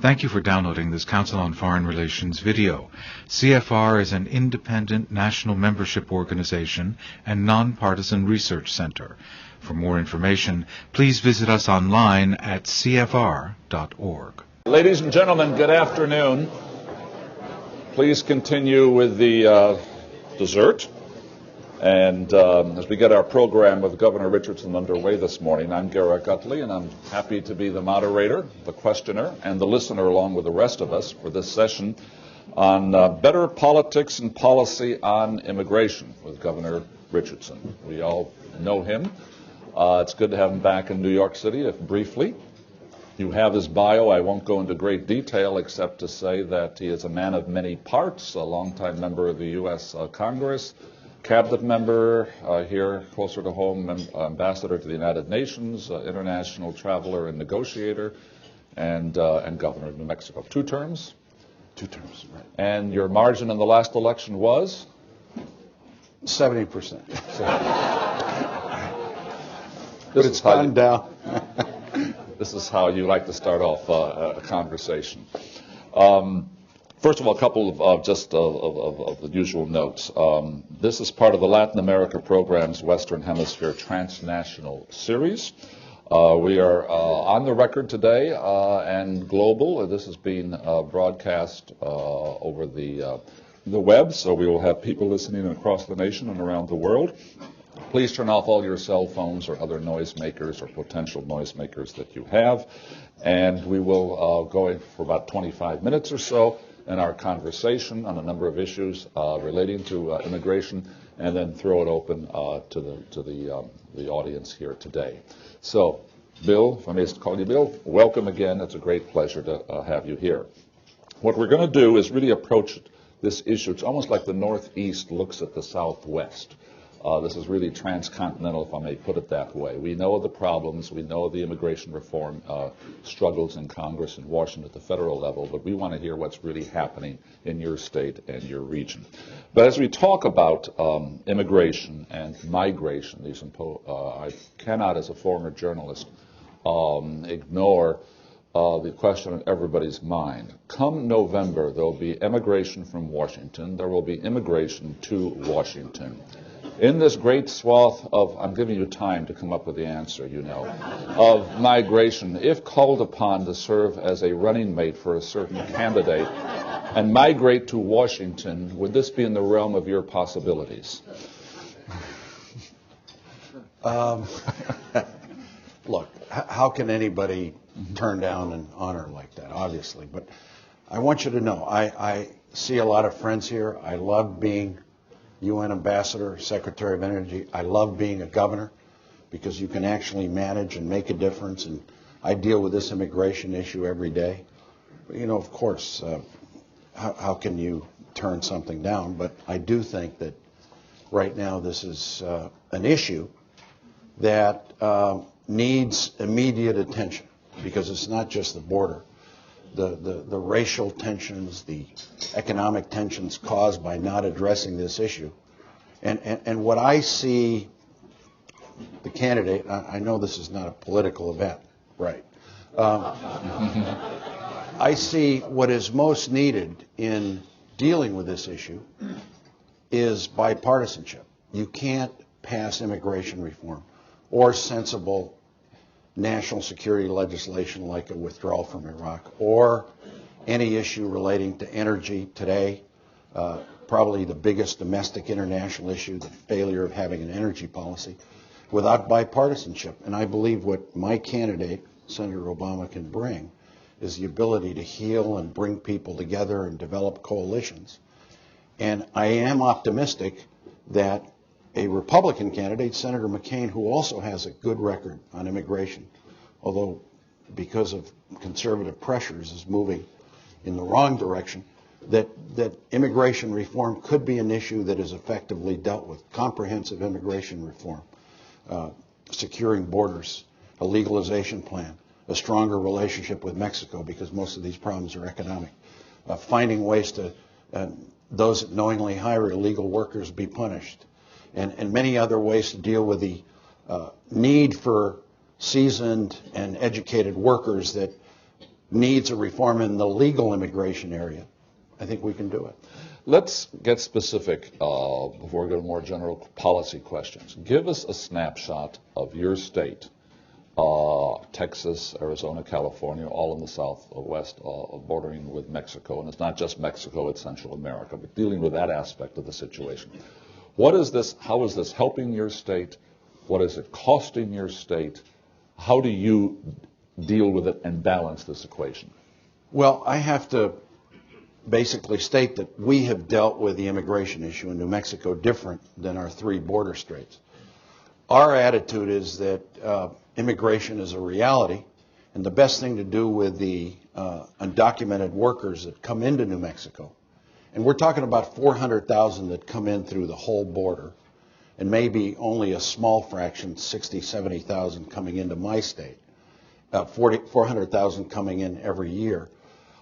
Thank you for downloading this Council on Foreign Relations video. CFR is an independent national membership organization and nonpartisan research center. For more information, please visit us online at cfr.org. Ladies and gentlemen, good afternoon. Please continue with the dessert. And as we get our program with Governor Richardson underway this morning, I'm Garrick Utley, and I'm happy to be the moderator, the questioner, and the listener along with the rest of us for this session on better politics and policy on immigration with Governor Richardson. We all know him. It's good to have him back in New York City, if briefly. You have his bio. I won't go into great detail except to say that he is a man of many parts, a longtime member of the U.S. Congress, cabinet member here closer to home, ambassador to the United Nations, international traveler and negotiator, and governor of New Mexico. 2 terms? 2 terms, right. And your margin in the last election was? 70%. But it's gone down. This is how you like to start off a conversation. First of all, a couple of the usual notes. This is part of the Latin America program's Western Hemisphere Transnational Series. We are on the record today and global. This is being broadcast over the web, so we will have people listening across the nation and around the world. Please turn off all your cell phones or other noisemakers or potential noisemakers that you have. And we will go for about 25 minutes or so in our conversation on a number of issues relating to immigration, and then throw it open to the audience here today. So, Bill, if I may call you Bill, welcome again. It's a great pleasure to have you here. What we're going to do is really approach this issue. It's almost like the Northeast looks at the Southwest. This is really transcontinental, if I may put it that way. We know the problems. We know the immigration reform struggles in Congress and Washington at the federal level, but we want to hear what's really happening in your state and your region. But as we talk about immigration and migration, I cannot, as a former journalist, ignore the question on everybody's mind. Come November, there will be immigration from Washington. There will be immigration to Washington. In this great swath of, I'm giving you time to come up with the answer, you know, of migration, if called upon to serve as a running mate for a certain candidate and migrate to Washington, would this be in the realm of your possibilities? Look, how can anybody turn down an honor like that, obviously? But I want you to know, I see a lot of friends here. I love being UN Ambassador, Secretary of Energy. I love being a governor because you can actually manage and make a difference, and I deal with this immigration issue every day. But, you know, of course, how can you turn something down? But I do think that right now this is an issue that needs immediate attention, because it's not just the border. The racial tensions, the economic tensions caused by not addressing this issue. And what I see the candidate, I know this is not a political event, right? I see what is most needed in dealing with this issue is bipartisanship. You can't pass immigration reform or sensible national security legislation like a withdrawal from Iraq, or any issue relating to energy today, probably the biggest domestic international issue, the failure of having an energy policy, without bipartisanship. And I believe what my candidate, Senator Obama, can bring is the ability to heal and bring people together and develop coalitions. And I am optimistic that a Republican candidate, Senator McCain, who also has a good record on immigration, although because of conservative pressures is moving in the wrong direction, that immigration reform could be an issue that is effectively dealt with. Comprehensive immigration reform, securing borders, a legalization plan, a stronger relationship with Mexico, because most of these problems are economic, finding ways to those that knowingly hire illegal workers be punished, and many other ways to deal with the need for seasoned and educated workers that needs a reform in the legal immigration area, I think we can do it. Let's get specific before we go to more general policy questions. Give us a snapshot of your state, Texas, Arizona, California, all in the southwest, bordering with Mexico. And it's not just Mexico, it's Central America, but dealing with that aspect of the situation. What is this? How is this helping your state? What is it costing your state? How do you deal with it and balance this equation? Well, I have to basically state that we have dealt with the immigration issue in New Mexico different than our 3 border states. Our attitude is that immigration is a reality, and the best thing to do with the undocumented workers that come into New Mexico, and we're talking about 400,000 that come in through the whole border, and maybe only a small fraction, 60, 70,000 coming into my state, 400,000 coming in every year.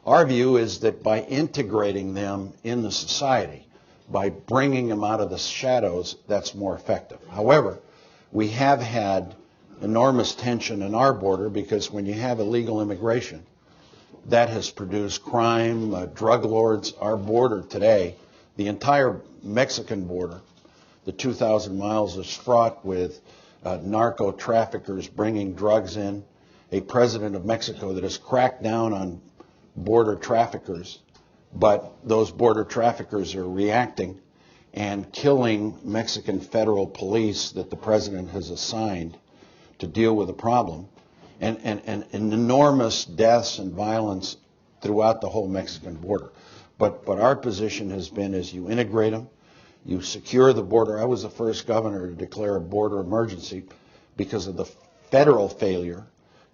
Our view is that by integrating them in the society, by bringing them out of the shadows, that's more effective. However, we have had enormous tension in our border because when you have illegal immigration, that has produced crime, drug lords. Our border today, the entire Mexican border, the 2,000 miles is fraught with narco traffickers bringing drugs in, a president of Mexico that has cracked down on border traffickers, but those border traffickers are reacting and killing Mexican federal police that the president has assigned to deal with the problem, and enormous deaths and violence throughout the whole Mexican border. But our position has been is you integrate them, you secure the border. I was the first governor to declare a border emergency because of the federal failure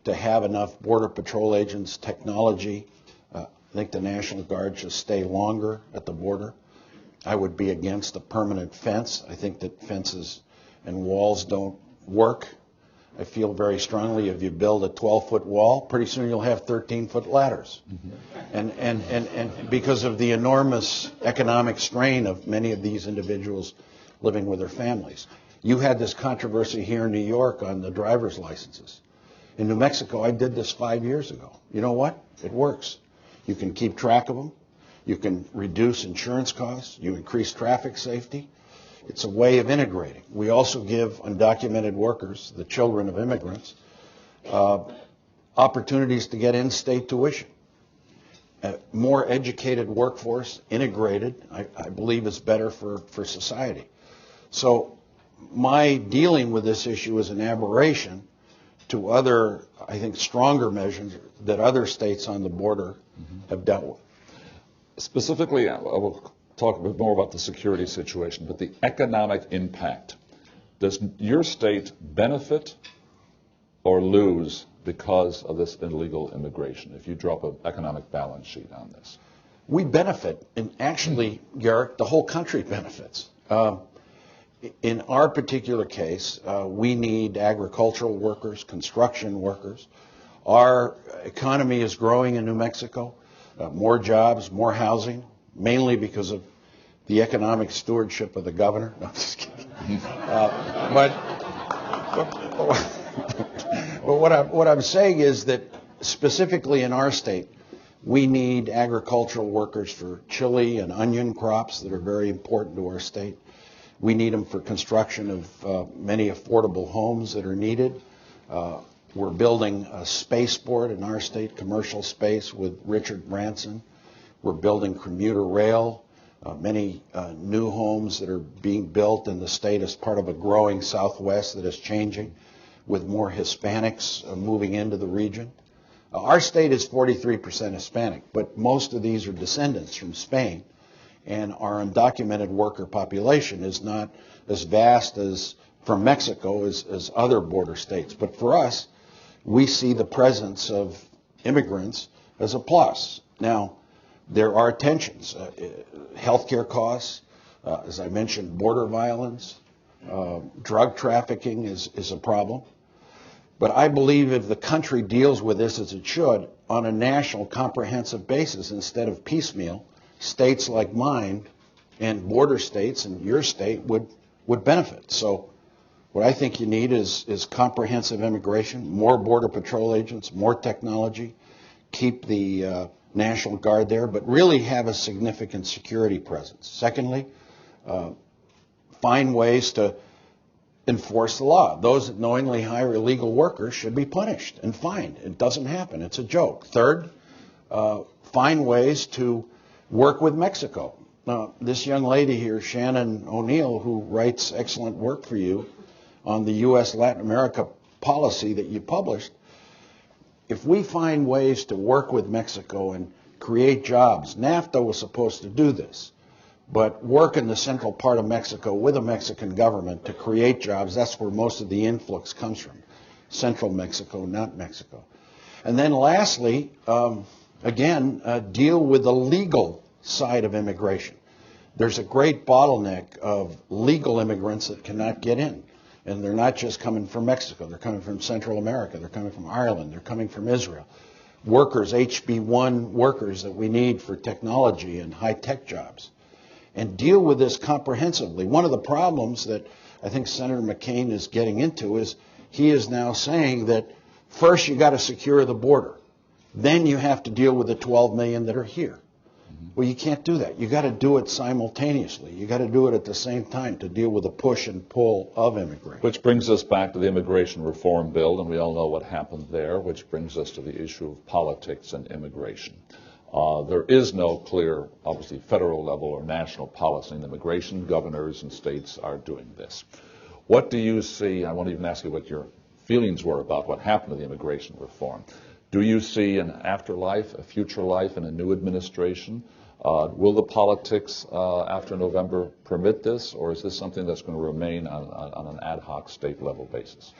to have enough Border Patrol agents, technology. I think the National Guard should stay longer at the border. I would be against a permanent fence. I think that fences and walls don't work. I feel very strongly if you build a 12-foot wall, pretty soon you'll have 13-foot ladders. Mm-hmm. And because of the enormous economic strain of many of these individuals living with their families. You had this controversy here in New York on the driver's licenses. In New Mexico, I did this 5 years ago. You know what? It works. You can keep track of them. You can reduce insurance costs. You increase traffic safety. It's a way of integrating. We also give undocumented workers, the children of immigrants, opportunities to get in-state tuition. A more educated workforce, integrated, I believe is better for society. So my dealing with this issue is an aberration to other, I think, stronger measures that other states on the border have dealt with. Specifically, I will talk a bit more about the security situation, but the economic impact. Does your state benefit or lose because of this illegal immigration, if you drop an economic balance sheet on this? We benefit, and actually, Garrick, the whole country benefits. In our particular case, we need agricultural workers, construction workers. Our economy is growing in New Mexico. More jobs, more housing, mainly because of the economic stewardship of the governor. No, I'm just kidding. But what I'm saying is that specifically in our state, we need agricultural workers for chili and onion crops that are very important to our state. We need them for construction of many affordable homes that are needed. We're building a spaceport in our state, commercial space, with Richard Branson. We're building commuter rail, many new homes that are being built in the state as part of a growing Southwest that is changing, with more Hispanics moving into the region. Our state is 43% Hispanic, but most of these are descendants from Spain, and our undocumented worker population is not as vast as from Mexico as other border states. But for us, we see the presence of immigrants as a plus. Now, there are tensions. Healthcare costs, as I mentioned, border violence, drug trafficking is a problem. But I believe if the country deals with this as it should, on a national comprehensive basis instead of piecemeal, states like mine and border states and your state would benefit. So what I think you need is comprehensive immigration, more Border Patrol agents, more technology, keep the National Guard there, but really have a significant security presence. Secondly, find ways to enforce the law. Those that knowingly hire illegal workers should be punished and fined. It doesn't happen. It's a joke. Third, find ways to work with Mexico. Now, this young lady here, Shannon O'Neill, who writes excellent work for you on the U.S. Latin America policy that you published, if we find ways to work with Mexico and create jobs, NAFTA was supposed to do this, but work in the central part of Mexico with the Mexican government to create jobs, that's where most of the influx comes from. Central Mexico, not Mexico. And then lastly, deal with the legal side of immigration. There's a great bottleneck of legal immigrants that cannot get in. And they're not just coming from Mexico. They're coming from Central America. They're coming from Ireland. They're coming from Israel. Workers, HB1 workers that we need for technology and high-tech jobs. And deal with this comprehensively. One of the problems that I think Senator McCain is getting into is he is now saying that first you got to secure the border. Then you have to deal with the 12 million that are here. Well, you can't do that. You got to do it simultaneously. You got to do it at the same time to deal with the push and pull of immigration. Which brings us back to the immigration reform bill, and we all know what happened there, which brings us to the issue of politics and immigration. There is no clear, obviously, federal level or national policy in immigration. Governors and states are doing this. What do you see? I won't even ask you what your feelings were about what happened to the immigration reform. Do you see an afterlife, a future life in a new administration? Will the politics after November permit this, or is this something that's going to remain on an ad hoc state level basis?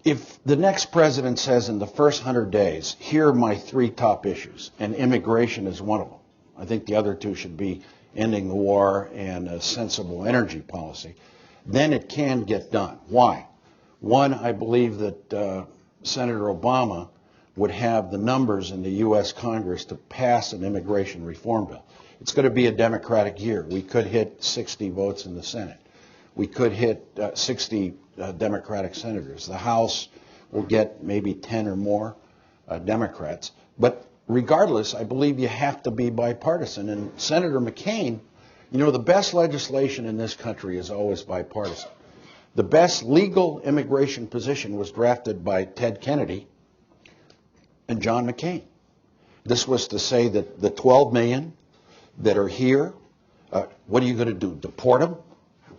If the next president says in the first 100 days, here are my 3 top issues, and immigration is one of them, I think the other 2 should be ending the war and a sensible energy policy, then it can get done. Why? One, I believe that Senator Obama would have the numbers in the U.S. Congress to pass an immigration reform bill. It's going to be a Democratic year. We could hit 60 votes in the Senate. We could hit 60 Democratic senators. The House will get maybe 10 or more Democrats. But regardless, I believe you have to be bipartisan. And Senator McCain, you know, the best legislation in this country is always bipartisan. The best legal immigration position was drafted by Ted Kennedy and John McCain. This was to say that the 12 million that are here, what are you going to do? Deport them?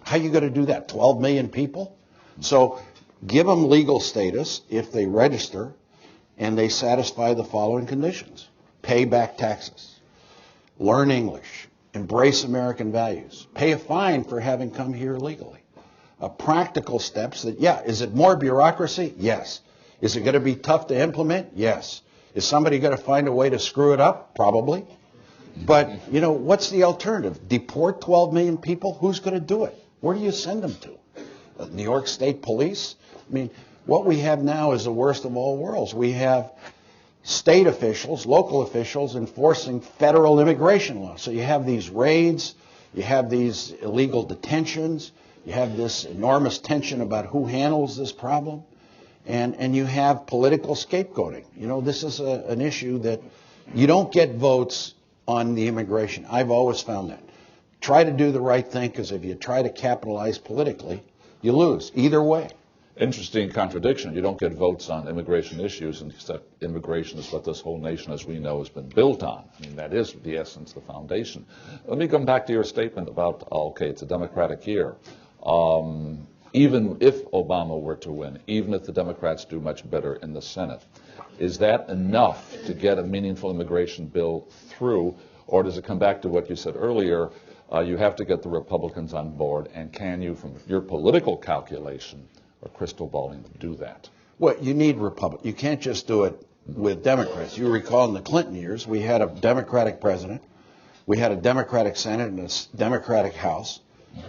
How are you going to do that? 12 million people? So give them legal status if they register and they satisfy the following conditions. Pay back taxes. Learn English. Embrace American values. Pay a fine for having come here illegally. Practical steps that, is it more bureaucracy? Yes. Is it going to be tough to implement? Yes. Is somebody going to find a way to screw it up? Probably. But, you know, what's the alternative? Deport 12 million people? Who's going to do it? Where do you send them to? New York State Police? I mean, what we have now is the worst of all worlds. We have state officials, local officials enforcing federal immigration law. So you have these raids, you have these illegal detentions, you have this enormous tension about who handles this problem. And you have political scapegoating. You know, this is an issue that you don't get votes on the immigration. I've always found that. Try to do the right thing, because if you try to capitalize politically, you lose. Either way. Interesting contradiction. You don't get votes on immigration issues, and except immigration is what this whole nation, as we know, has been built on. I mean, that is the essence, the foundation. Let me come back to your statement about, it's a Democratic year. Even if Obama were to win, even if the Democrats do much better in the Senate, is that enough to get a meaningful immigration bill through, or does it come back to what you said earlier, you have to get the Republicans on board, and can you, from your political calculation or crystal balling, do that? Well, you need Republicans. You can't just do it with Democrats. You recall in the Clinton years, we had a Democratic president, we had a Democratic Senate and a Democratic House.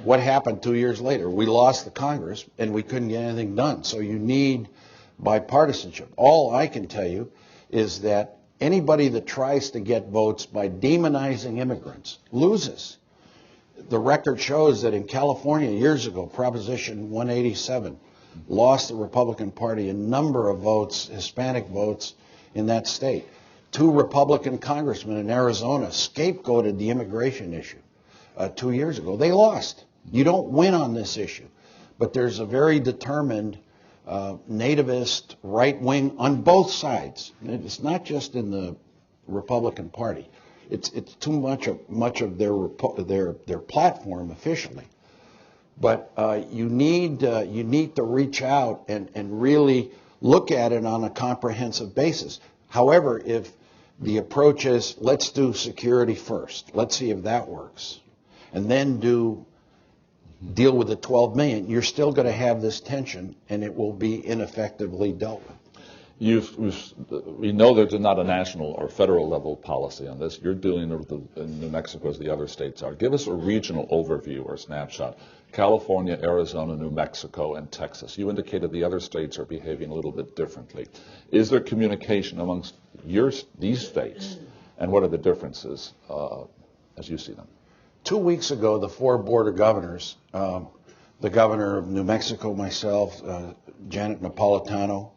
What happened 2 years later? We lost the Congress and we couldn't get anything done. So you need bipartisanship. All I can tell you is that anybody that tries to get votes by demonizing immigrants loses. The record shows that in California years ago, Proposition 187 lost the Republican Party a number of votes, Hispanic votes, in that state. 2 Republican congressmen in Arizona scapegoated the immigration issue 2 years ago. They lost. You don't win on this issue. But there's a very determined nativist right wing on both sides. It's not just in the Republican Party. It's too much of their platform officially. But you need to reach out and really look at it on a comprehensive basis. However, if the approach is let's do security first, let's see if that works, and then deal with the 12 million, you're still going to have this tension, and it will be ineffectively dealt with. We know there's not a national or federal level policy on this. You're doing it in New Mexico as the other states are. Give us a regional overview or snapshot. California, Arizona, New Mexico, and Texas. You indicated the other states are behaving a little bit differently. Is there communication amongst these states, and what are the differences as you see them? 2 weeks ago, the 4 border governors, the governor of New Mexico, myself, Janet Napolitano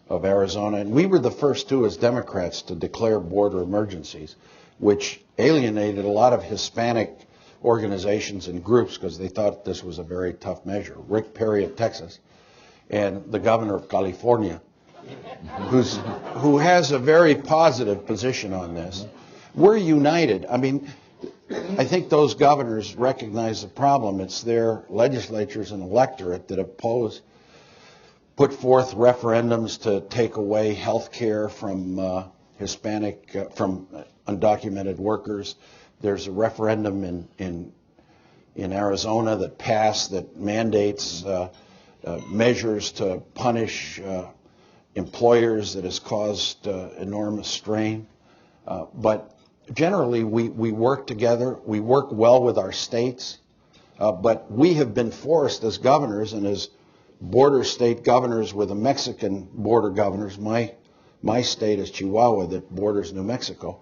of Arizona, and we were the first 2 as Democrats to declare border emergencies, which alienated a lot of Hispanic organizations and groups because they thought this was a very tough measure. Rick Perry of Texas and the governor of California, who has a very positive position on this. We're united. I mean, I think those governors recognize the problem. It's their legislatures and electorate that put forth referendums to take away health care from from undocumented workers. There's a referendum in Arizona that passed that mandates measures to punish employers that has caused enormous strain. But generally, we work together. We work well with our states. But we have been forced as governors and as border state governors with the Mexican border governors, my state is Chihuahua that borders New Mexico,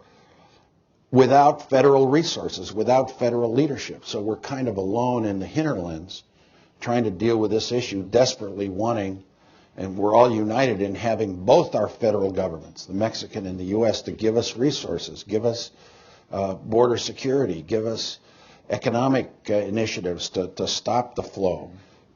without federal resources, without federal leadership. So we're kind of alone in the hinterlands trying to deal with this issue, desperately wanting, and we're all united in having both our federal governments, the Mexican and the U.S., to give us resources, give us border security, give us economic initiatives to stop the flow.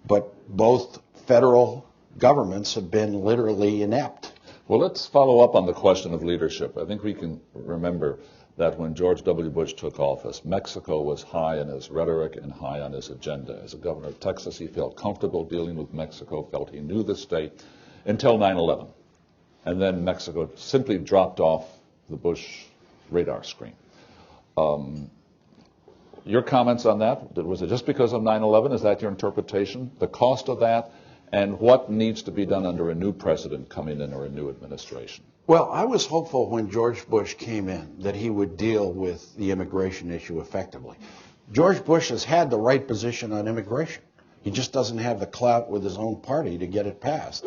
But both federal governments have been literally inept. Well, let's follow up on the question of leadership. I think we can remember that when George W. Bush took office, Mexico was high in his rhetoric and high on his agenda. As a governor of Texas, he felt comfortable dealing with Mexico, felt he knew the state, until 9/11. And then Mexico simply dropped off the Bush radar screen. Your comments on that? Was it just because of 9/11? Is that your interpretation? The cost of that? And what needs to be done under a new president coming in or a new administration? Well, I was hopeful when George Bush came in that he would deal with the immigration issue effectively. George Bush has had the right position on immigration. He just doesn't have the clout with his own party to get it passed.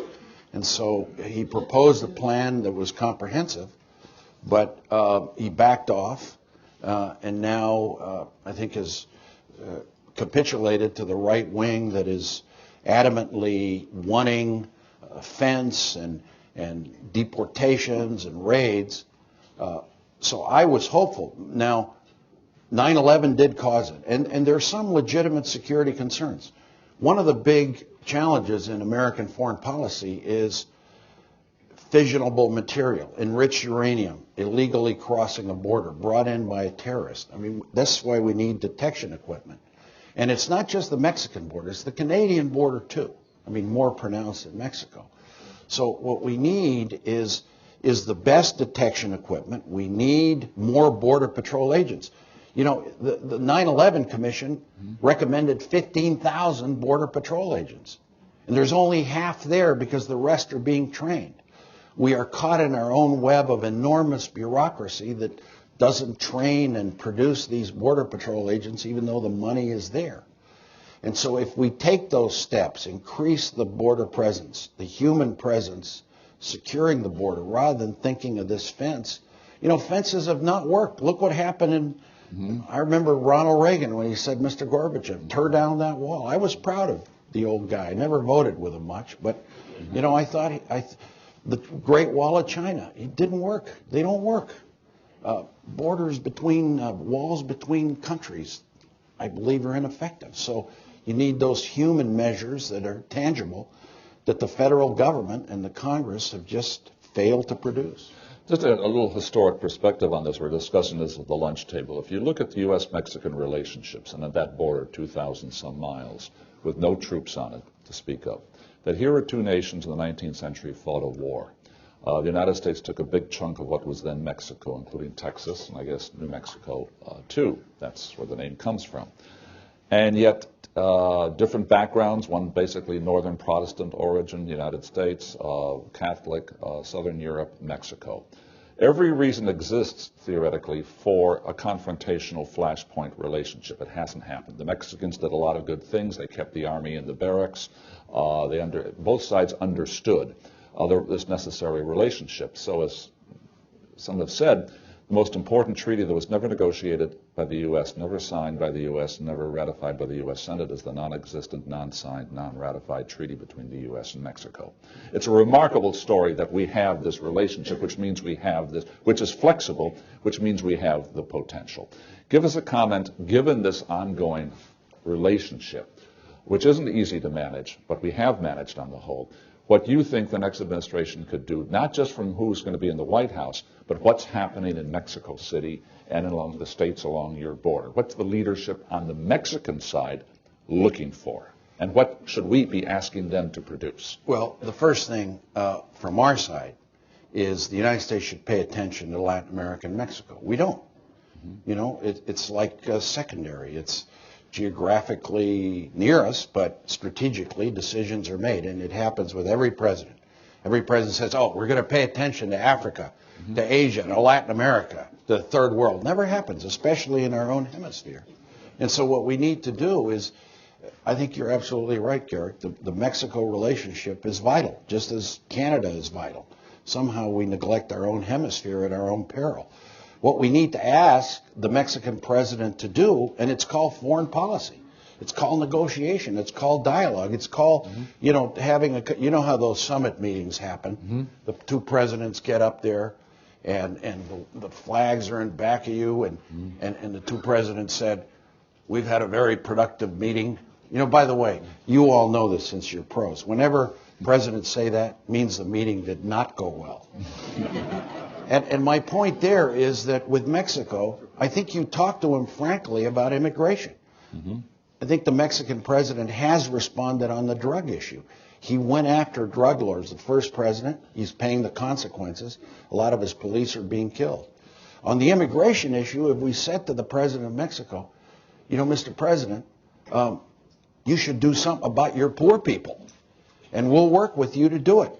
And so he proposed a plan that was comprehensive, but he backed off and now I think has capitulated to the right wing that is adamantly wanting a fence and deportations and raids. So I was hopeful. Now, 9/11 did cause it, and there are some legitimate security concerns. One of the big challenges in American foreign policy is fissionable material, enriched uranium, illegally crossing a border, brought in by a terrorist. I mean, that's why we need detection equipment. And it's not just the Mexican border, it's the Canadian border too. I mean, more pronounced in Mexico. So what we need is the best detection equipment. We need more Border Patrol agents. You know, the 9/11 Commission recommended 15,000 Border Patrol agents. And there's only half there because the rest are being trained. We are caught in our own web of enormous bureaucracy that doesn't train and produce these Border Patrol agents even though the money is there. And so if we take those steps, increase the border presence, the human presence, securing the border, rather than thinking of this fence, you know, fences have not worked. Look what happened I remember Ronald Reagan when he said, Mr. Gorbachev, tear down that wall. I was proud of the old guy. I never voted with him much, but, you know, I thought The Great Wall of China, it didn't work. They don't work. Borders between, walls between countries, I believe, are ineffective. So you need those human measures that are tangible that the federal government and the Congress have just failed to produce. Just a little historic perspective on this. We're discussing this at the lunch table. If you look at the U.S.-Mexican relationships and at that border, 2,000 some miles, with no troops on it to speak of, that here are two nations in the 19th century fought a war. The United States took a big chunk of what was then Mexico, including Texas, and I guess New Mexico, too. That's where the name comes from. And yet, different backgrounds, one basically Northern Protestant origin, the United States, Catholic, Southern Europe, Mexico. Every reason exists, theoretically, for a confrontational flashpoint relationship. It hasn't happened. The Mexicans did a lot of good things. They kept the army in the barracks. Both sides understood this necessary relationship. So as some have said, the most important treaty that was never negotiated by the U.S., never signed by the U.S., never ratified by the U.S. Senate is the non-existent, non-signed, non-ratified treaty between the U.S. and Mexico. It's a remarkable story that we have this relationship, which means we have this, which is flexible, which means we have the potential. Give us a comment, given this ongoing relationship, which isn't easy to manage, but we have managed on the whole, what you think the next administration could do, not just from who's going to be in the White House, but what's happening in Mexico City and along the states along your border. What's the leadership on the Mexican side looking for? And what should we be asking them to produce? Well, the first thing from our side is the United States should pay attention to Latin America and Mexico. We don't. Mm-hmm. You know, it's like secondary. It's geographically near us, but strategically decisions are made, and it happens with every president. Every president says, oh, we're going to pay attention to Africa, mm-hmm. to Asia, to Latin America, to the third world. Never happens, especially in our own hemisphere. And so what we need to do is, I think you're absolutely right, Garrick, the Mexico relationship is vital, just as Canada is vital. Somehow we neglect our own hemisphere at our own peril. What we need to ask the Mexican president to do, and it's called foreign policy. It's called negotiation. It's called dialogue. It's called, mm-hmm. you know, you know how those summit meetings happen. Mm-hmm. The two presidents get up there, and the flags are in back of you, and the two presidents said, we've had a very productive meeting. You know, by the way, you all know this since you're pros. Whenever presidents say that, it means the meeting did not go well. And my point there is that with Mexico, I think you talk to him frankly about immigration. Mm-hmm. I think the Mexican president has responded on the drug issue. He went after drug lords. The first president, he's paying the consequences. A lot of his police are being killed. On the immigration issue, if we said to the president of Mexico, you know, Mr. President, you should do something about your poor people, and we'll work with you to do it.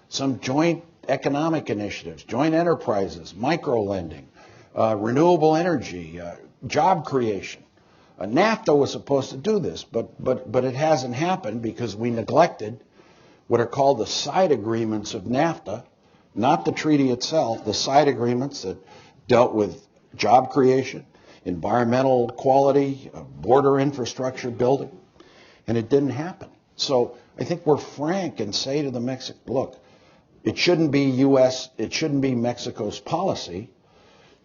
Some joint economic initiatives, joint enterprises, micro-lending, renewable energy, job creation. NAFTA was supposed to do this, but it hasn't happened because we neglected what are called the side agreements of NAFTA, not the treaty itself, the side agreements that dealt with job creation, environmental quality, border infrastructure building, and it didn't happen. So I think we're frank and say to the Mexicans, look, it shouldn't be Mexico's policy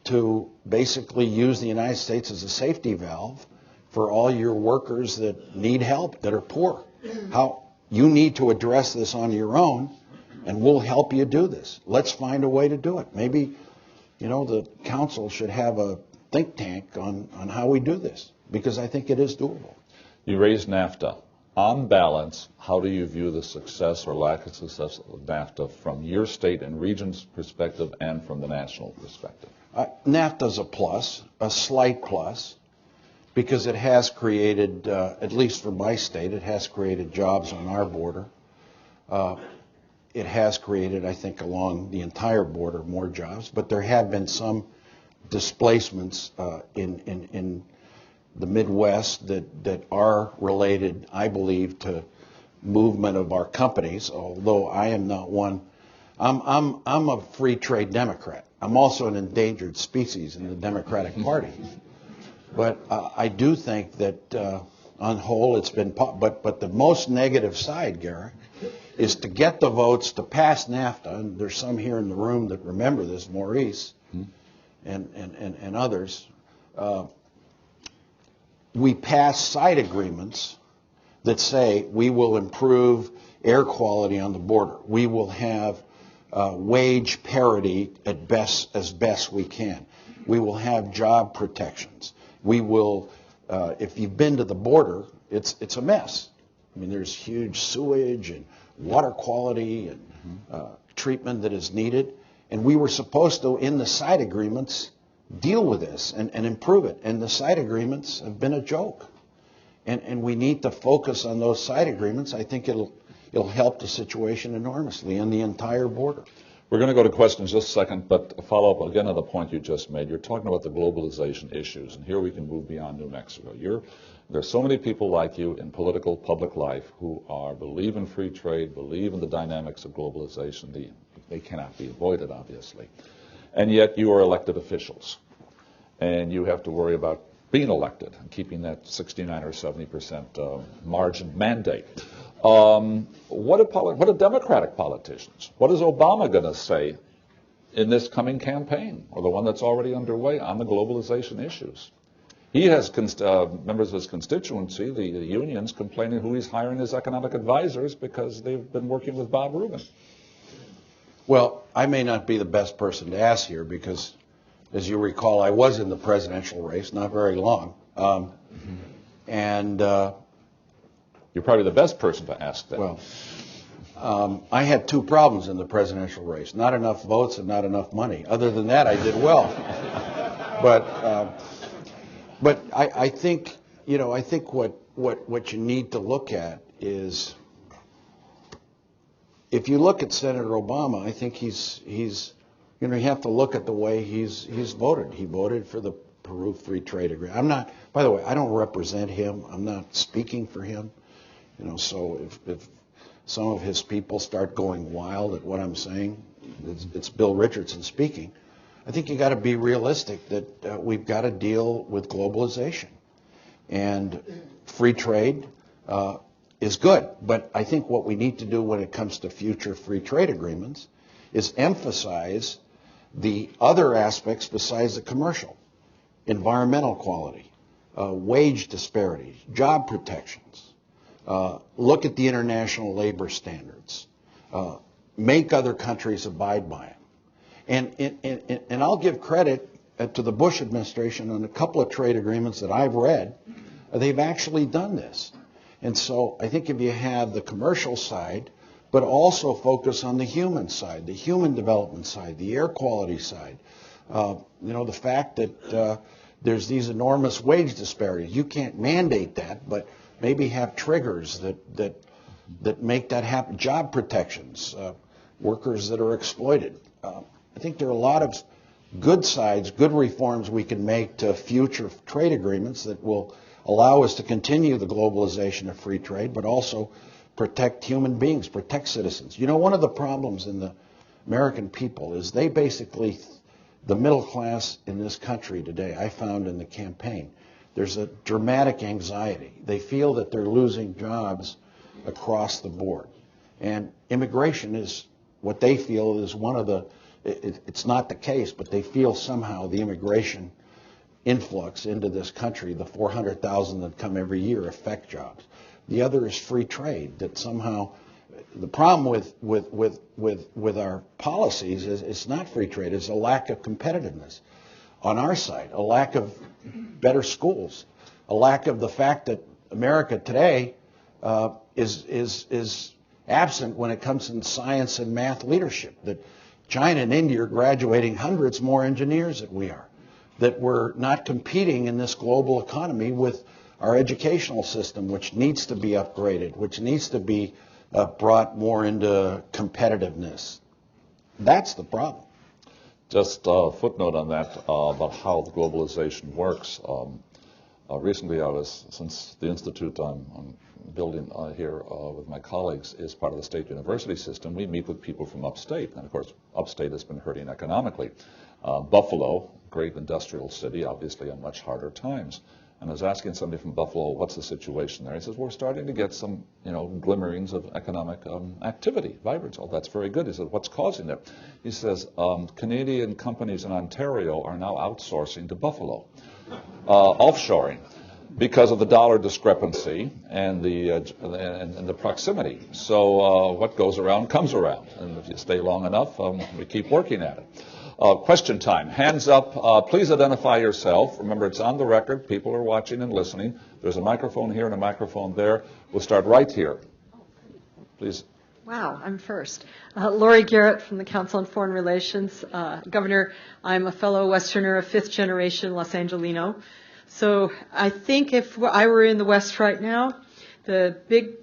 to basically use the United States as a safety valve for all your workers that need help, that are poor. How you need to address this on your own, and we'll help you do this. Let's find a way to do it. Maybe, you know, the council should have a think tank on how we do this, because I think it is doable. You raised NAFTA. On balance, how do you view the success or lack of success of NAFTA from your state and region's perspective and from the national perspective? NAFTA's a plus, a slight plus, because it has created, at least for my state, it has created jobs on our border. It has created, I think, along the entire border more jobs, but there have been some displacements in the Midwest that are related, I believe, to movement of our companies, although I am not one. I'm a free trade Democrat. I'm also an endangered species in the Democratic Party. But I do think that on whole it's been, but the most negative side, Garrick, is to get the votes to pass NAFTA, and there's some here in the room that remember this, Maurice and others. We pass side agreements that say we will improve air quality on the border. We will have wage parity at best as best we can. We will have job protections. We will, if you've been to the border, it's a mess. I mean, there's huge sewage and water quality and treatment that is needed. And we were supposed to, in the side agreements, deal with this and improve it. And the side agreements have been a joke. And we need to focus on those side agreements. I think it'll help the situation enormously on the entire border. We're going to go to questions in just a second, but follow up again on the point you just made. You're talking about the globalization issues, and here we can move beyond New Mexico. There's so many people like you in political public life who believe in free trade, believe in the dynamics of globalization. They cannot be avoided, obviously. And yet you are elected officials, and you have to worry about being elected and keeping that 69 or 70% margin mandate. What are Democratic politicians? What is Obama going to say in this coming campaign, or the one that's already underway, on the globalization issues? He has members of his constituency, the unions, complaining who he's hiring as economic advisors because they've been working with Bob Rubin. Well, I may not be the best person to ask here because, as you recall, I was in the presidential race, not very long. And you're probably the best person to ask that. Well, I had two problems in the presidential race: not enough votes and not enough money. Other than that, I did well. But I think what you need to look at is, if you look at Senator Obama, I think he's you have to look at the way he's voted. He voted for the Peru Free Trade Agreement. By the way, I don't represent him. I'm not speaking for him. So if some of his people start going wild at what I'm saying, it's Bill Richardson speaking. I think you got to be realistic that we've got to deal with globalization, and free trade is good. But I think what we need to do when it comes to future free trade agreements is emphasize the other aspects besides the commercial: environmental quality, wage disparities, job protections. Look at the international labor standards. Make other countries abide by them. And I'll give credit to the Bush administration on a couple of trade agreements that I've read. They've actually done this. And so I think if you have the commercial side, but also focus on the human side, the human development side, the air quality side, the fact that there's these enormous wage disparities. You can't mandate that, but maybe have triggers that make that happen. Job protections, workers that are exploited. I think there are a lot of good sides, good reforms we can make to future trade agreements that will allow us to continue the globalization of free trade, but also protect human beings, protect citizens. One of the problems in the American people is they basically, the middle class in this country today, I found in the campaign, there's a dramatic anxiety. They feel that they're losing jobs across the board. And immigration is what they feel is one of the, it's not the case, but they feel somehow the immigration influx into this country, the 400,000 that come every year, affect jobs. The other is free trade, that somehow, the problem with our policies is it's not free trade, it's a lack of competitiveness on our side, a lack of better schools, a lack of the fact that America today is absent when it comes to science and math leadership, that China and India are graduating hundreds more engineers than we are, that we're not competing in this global economy with our educational system, which needs to be upgraded, which needs to be brought more into competitiveness. That's the problem. Just a footnote on that about how the globalization works. Recently, since the institute I'm building here with my colleagues is part of the state university system, we meet with people from upstate. And of course, upstate has been hurting economically. Buffalo, great industrial city, obviously on much harder times. And I was asking somebody from Buffalo, what's the situation there? He says, we're starting to get some, glimmerings of economic activity, vibrance. Oh, that's very good. He said, what's causing that? He says, Canadian companies in Ontario are now outsourcing to Buffalo, offshoring, because of the dollar discrepancy and the proximity. So what goes around comes around. And if you stay long enough, we keep working at it. Question time. Hands up. Please identify yourself. Remember, it's on the record. People are watching and listening. There's a microphone here and a microphone there. We'll start right here. Please. Wow, I'm first. Lori Garrick from the Council on Foreign Relations. Governor, I'm a fellow Westerner, a fifth generation Los Angelino. So I think if I were in the West right now, the big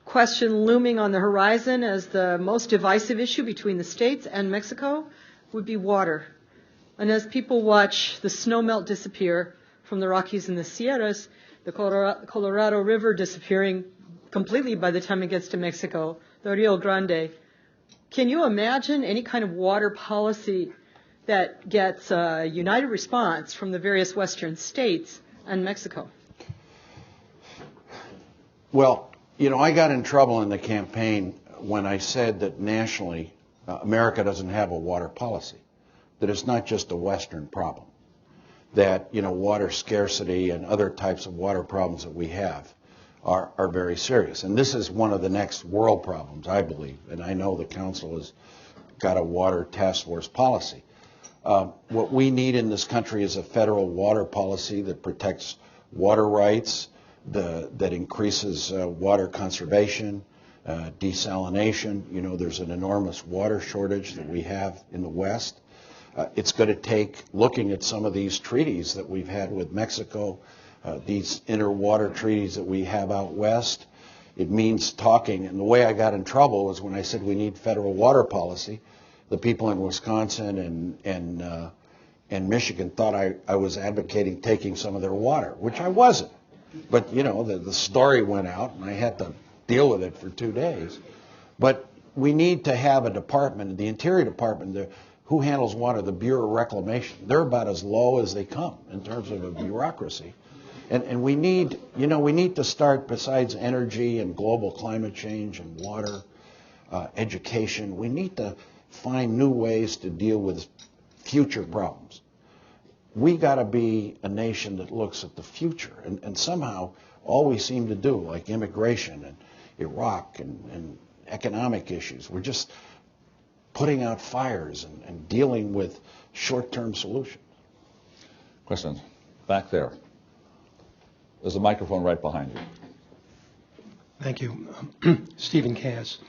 question looming on the horizon as the most divisive issue between the states and Mexico would be water. And as people watch the snowmelt disappear from the Rockies and the Sierras, the Colorado River disappearing completely by the time it gets to Mexico, the Rio Grande, can you imagine any kind of water policy that gets a united response from the various Western states and Mexico? Well, I got in trouble in the campaign when I said that nationally America doesn't have a water policy, that it's not just a Western problem, that, water scarcity and other types of water problems that we have are very serious. And this is one of the next world problems, I believe, and I know the Council has got a water task force policy. What we need in this country is a federal water policy that protects water rights, that increases water conservation, desalination. There's an enormous water shortage that we have in the West. It's going to take looking at some of these treaties that we've had with Mexico, these interwater treaties that we have out West. It means talking. And the way I got in trouble was when I said we need federal water policy. The people in Wisconsin and Michigan thought I was advocating taking some of their water, which I wasn't. But, the story went out, and I had to deal with it for 2 days. But we need to have a department, the Interior Department, who handles water, the Bureau of Reclamation. They're about as low as they come in terms of a bureaucracy. And we need, we need to start, besides energy and global climate change and water, education, we need to find new ways to deal with future problems. We got to be a nation that looks at the future. And somehow, all we seem to do, like immigration and Iraq and economic issues, we're just putting out fires and dealing with short-term solutions. Questions? Back there. There's a microphone right behind you. Thank you. Stephen Cass.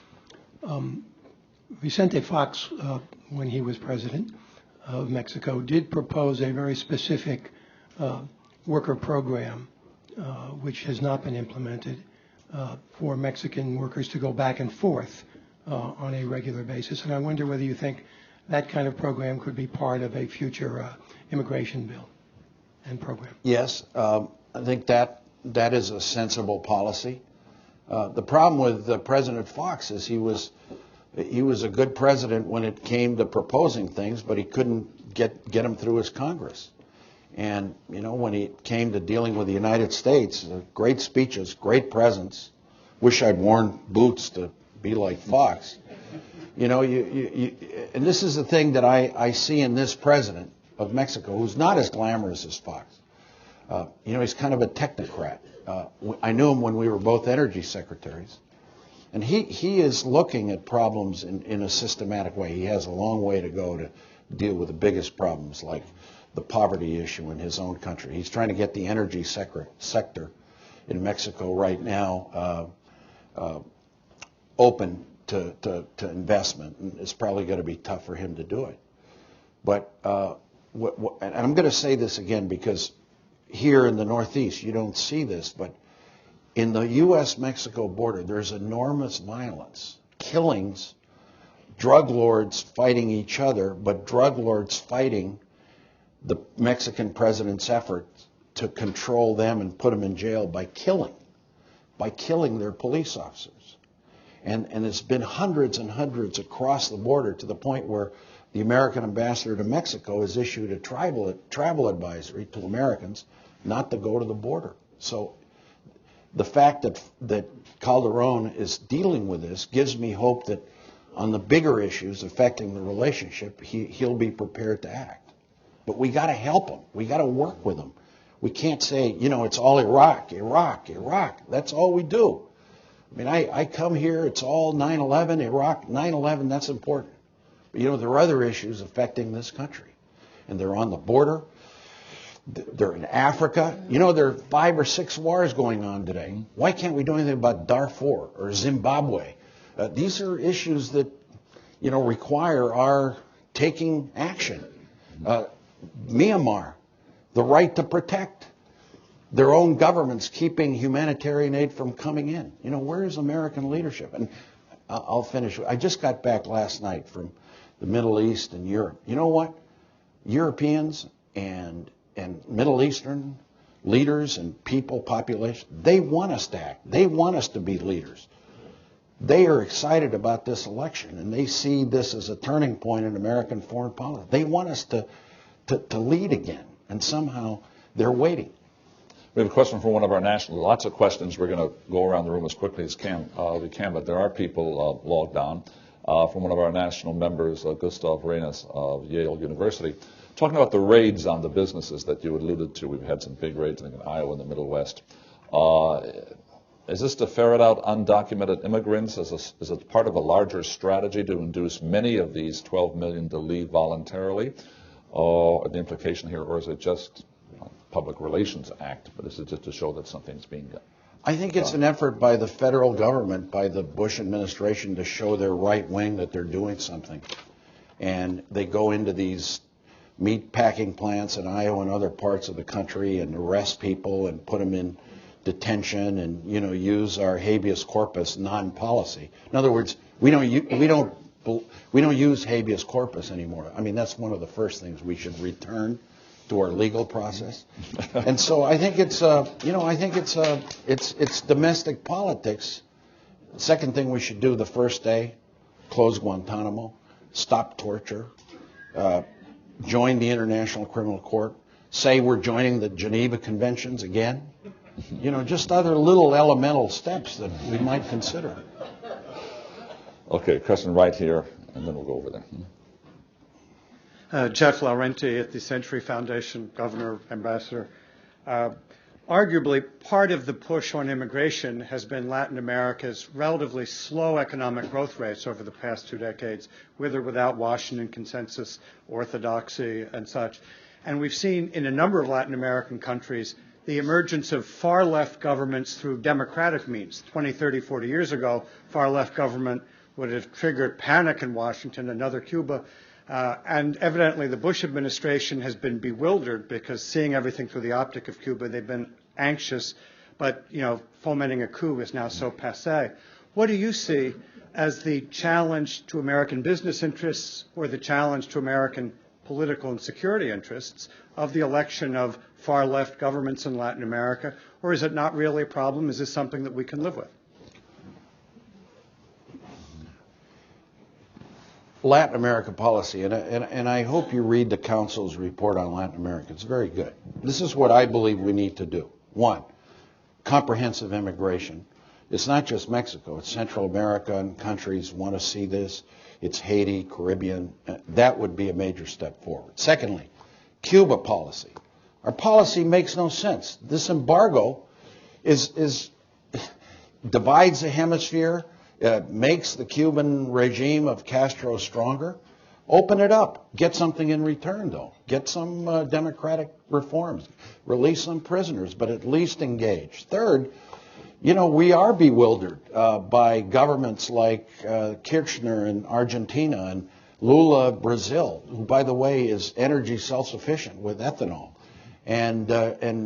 Vicente Fox, when he was president of Mexico, did propose a very specific worker program, which has not been implemented, for Mexican workers to go back and forth on a regular basis. And I wonder whether you think that kind of program could be part of a future immigration bill and program. Yes, I think that is a sensible policy. The problem with President Fox is he was a good president when it came to proposing things, but he couldn't get them through his Congress. And, when he came to dealing with the United States, great speeches, great presence. Wish I'd worn boots to be like Fox. And this is the thing that I see in this president of Mexico, who's not as glamorous as Fox. He's kind of a technocrat. I knew him when we were both energy secretaries. And he is looking at problems in a systematic way. He has a long way to go to deal with the biggest problems, like the poverty issue in his own country. He's trying to get the energy sector in Mexico right now open to investment. And it's probably going to be tough for him to do it. But and I'm going to say this again because here in the Northeast you don't see this, but in the U.S.-Mexico border, there's enormous violence, killings, drug lords fighting each other, but drug lords fighting the Mexican president's effort to control them and put them in jail by killing their police officers. And it's been hundreds and hundreds across the border to the point where the American ambassador to Mexico has issued a travel advisory to Americans not to go to the border. So the fact that Calderon is dealing with this gives me hope that on the bigger issues affecting the relationship, he'll be prepared to act. But we got to help him. We got to work with him. We can't say, it's all Iraq, Iraq, Iraq. That's all we do. I mean, I come here, it's all 9/11, Iraq, 9/11, that's important. But, there are other issues affecting this country. And they're on the border. They're in Africa. There are 5 or 6 wars going on today. Why can't we do anything about Darfur or Zimbabwe? These are issues that, require our taking action. Myanmar, the right to protect their own governments, keeping humanitarian aid from coming in. Where is American leadership? And I'll finish. I just got back last night from the Middle East and Europe. You know what? Europeans and Middle Eastern leaders and people, population, they want us to act. They want us to be leaders. They are excited about this election, and they see this as a turning point in American foreign policy. They want us to lead again, and somehow they're waiting. We have a question from one of our national. Lots of questions. We're going to go around the room as quickly as we can, but there are people logged on from one of our national members, Gustav Reines of Yale University, talking about the raids on the businesses that you alluded to. We've had some big raids, I think, in Iowa and the Middle West. Is this to ferret out undocumented immigrants as a part of a larger strategy to induce many of these 12 million to leave voluntarily? Or the implication here, or is it just public relations act, but is it just to show that something's being done? I think it's an effort by the federal government, by the Bush administration, to show their right wing that they're doing something. And they go into these meat packing plants in Iowa and other parts of the country and arrest people and put them in detention and use our habeas corpus non-policy. In other words, we don't use habeas corpus anymore. I mean, that's one of the first things we should return to our legal process. And so I think it's it's domestic politics. Second thing we should do the first day, close Guantanamo, stop torture, join the International Criminal Court, say we're joining the Geneva Conventions again. Just other little elemental steps that we might consider. Okay, question right here, and then we'll go over there. Jeff Laurenti at the Century Foundation, Governor, Ambassador. Arguably, part of the push on immigration has been Latin America's relatively slow economic growth rates over the past 2 decades, with or without Washington consensus, orthodoxy, and such. And we've seen in a number of Latin American countries the emergence of far-left governments through democratic means. 20, 30, 40 years ago, far-left government would have triggered panic in Washington, another Cuba. And evidently the Bush administration has been bewildered because seeing everything through the optic of Cuba, they've been anxious. But, fomenting a coup is now so passé. What do you see as the challenge to American business interests or the challenge to American political and security interests of the election of far-left governments in Latin America? Or is it not really a problem? Is this something that we can live with? Latin America policy, and I hope you read the Council's report on Latin America. It's very good. This is what I believe we need to do. 1, comprehensive immigration. It's not just Mexico. It's Central American countries want to see this. It's Haiti, Caribbean. That would be a major step forward. Secondly, Cuba policy. Our policy makes no sense. This embargo divides the hemisphere. Makes the Cuban regime of Castro stronger. Open it up. Get something in return, though. Get some democratic reforms. Release some prisoners, but at least engage. Third, we are bewildered by governments like Kirchner in Argentina and Lula, Brazil, who, by the way, is energy self-sufficient with ethanol, and